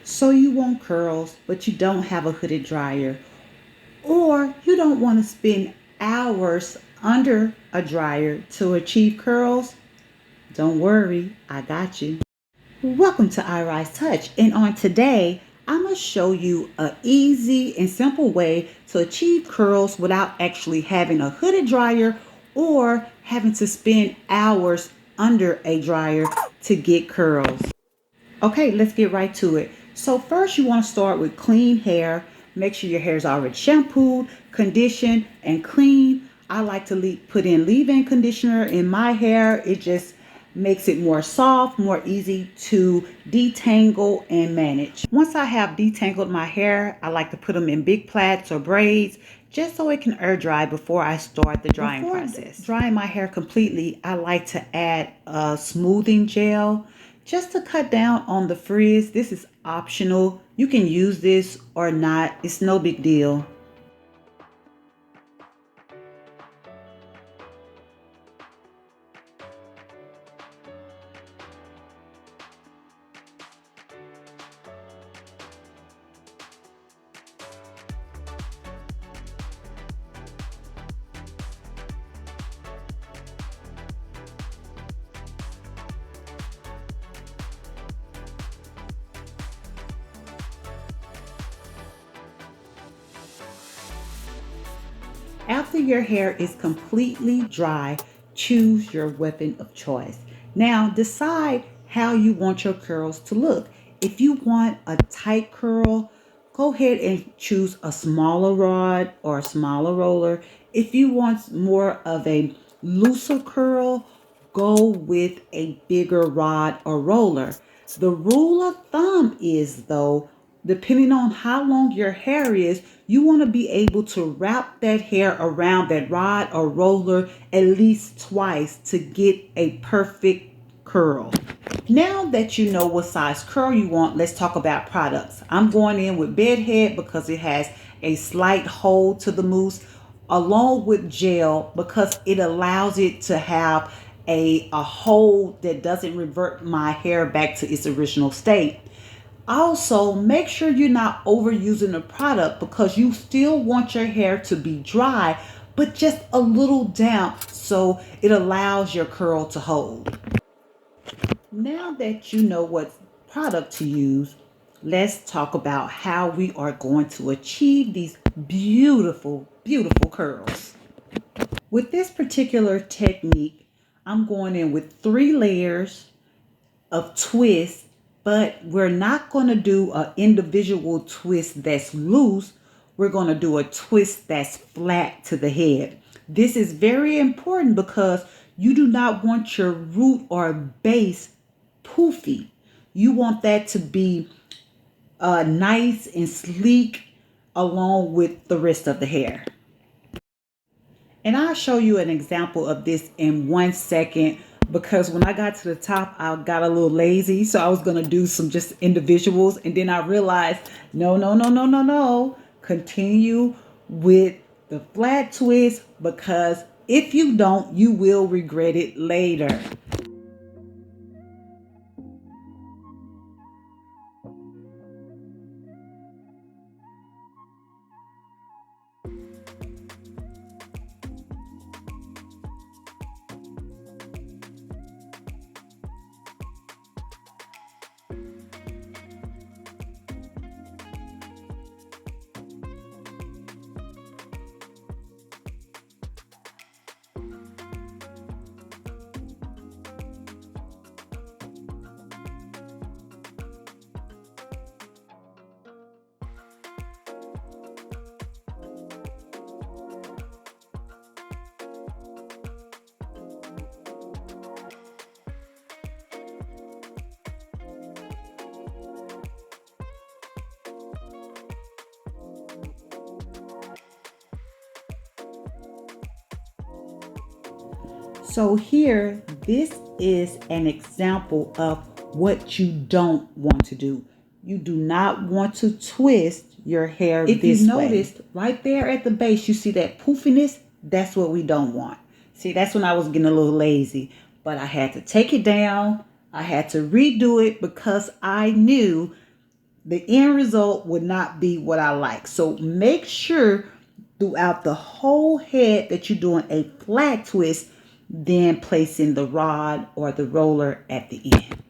So you want curls, but you don't have a hooded dryer, or you don't want to spend hours under a dryer to achieve curls? Don't worry, I got you. Welcome to IRiseTouch, and on today, I'm going to show you an easy and simple way to achieve curls without actually having a hooded dryer or having to spend hours under a dryer to get curls. Okay, let's get right to it. So first you want to start with clean hair. Make sure your hair is already shampooed, conditioned, and clean. I like to put in leave-in conditioner in my hair. It just makes it more soft, more easy to detangle and manage. Once I have detangled my hair, I like to put them in big plaits or braids just so it can air dry before I start the drying process. Drying my hair completely, I like to add a smoothing gel just to cut down on the frizz. This is optional. You can use this or not. It's no big deal. After your hair is completely dry, choose your weapon of choice. Now decide how you want your curls to look. If you want a tight curl, go ahead and choose a smaller rod or a smaller roller. If you want more of a looser curl, go with a bigger rod or roller. The rule of thumb is, though, depending on how long your hair is, you want to be able to wrap that hair around that rod or roller at least twice to get a perfect curl. Now that you know what size curl you want, let's talk about products. I'm going in with Bedhead because it has a slight hold to the mousse, along with gel because it allows it to have a hold that doesn't revert my hair back to its original state. Also, make sure you're not overusing the product because you still want your hair to be dry, but just a little damp so it allows your curl to hold. Now that you know what product to use, let's talk about how we are going to achieve these beautiful, beautiful curls. With this particular technique, I'm going in with 3 layers of twist, but we're not going to do an individual twist that's loose. We're going to do a twist that's flat to the head. This is very important because you do not want your root or base poofy. You want that to be nice and sleek along with the rest of the hair. And I'll show you an example of this in 1 second because when I got to the top, I got a little lazy. So I was going to do some just individuals. And then I realized, no. Continue with the flat twist because if you don't, you will regret it later. So here, this is an example of what you don't want to do. You do not want to twist your hair this way. If you noticed, right there at the base, you see that poofiness? That's what we don't want. See, that's when I was getting a little lazy. But I had to take it down. I had to redo it because I knew the end result would not be what I like. So make sure throughout the whole head that you're doing a flat twist, then placing the rod or the roller at the end.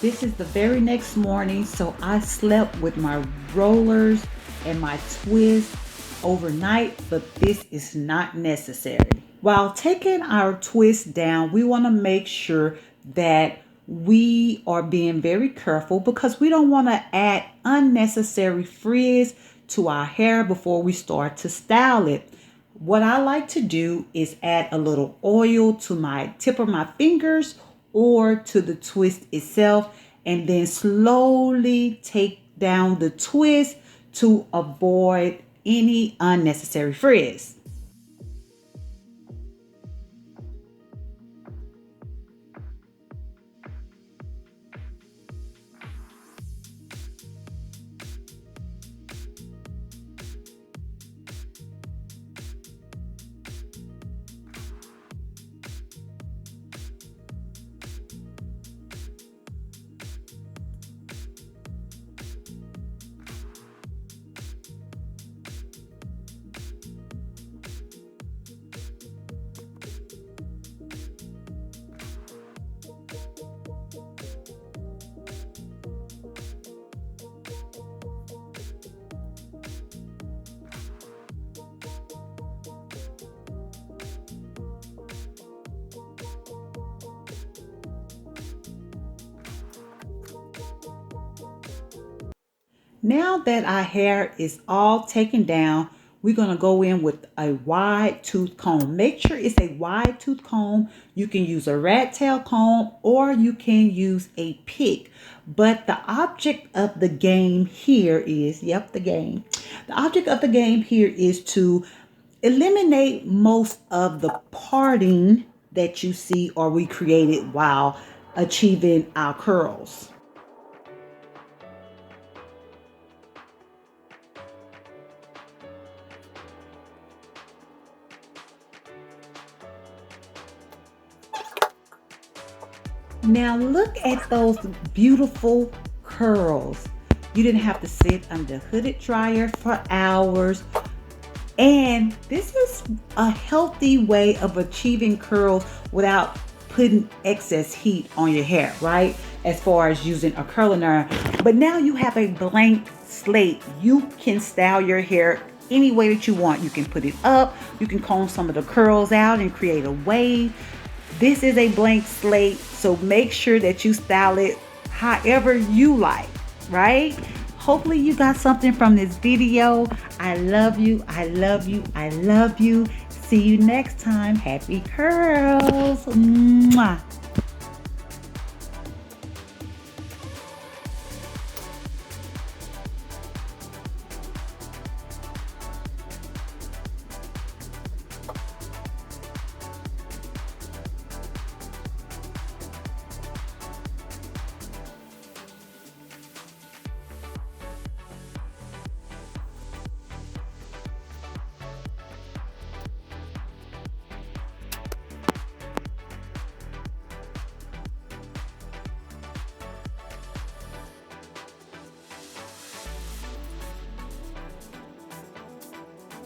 This is the very next morning, so I slept with my rollers and my twist overnight, but this is not necessary. While taking our twist down, we want to make sure that we are being very careful because we don't want to add unnecessary frizz to our hair before we start to style it. What I like to do is add a little oil to my tip of my fingers or to the twist itself, and then slowly take down the twist to avoid any unnecessary frizz. Now that our hair is all taken down, we're going to go in with a wide tooth comb. Make sure it's a wide tooth comb. You can use a rat tail comb or you can use a pick. But the object of the game here is, the object of the game here is to eliminate most of the parting that you see or we created while achieving our curls. Now look at those beautiful curls. You didn't have to sit under hooded dryer for hours. And this is a healthy way of achieving curls without putting excess heat on your hair, right? As far as using a curling iron. But now you have a blank slate. You can style your hair any way that you want. You can put it up. You can comb some of the curls out and create a wave. This is a blank slate, so make sure that you style it however you like, right? Hopefully you got something from this video. I love you. I love you. I love you. See you next time. Happy curls. Mwah.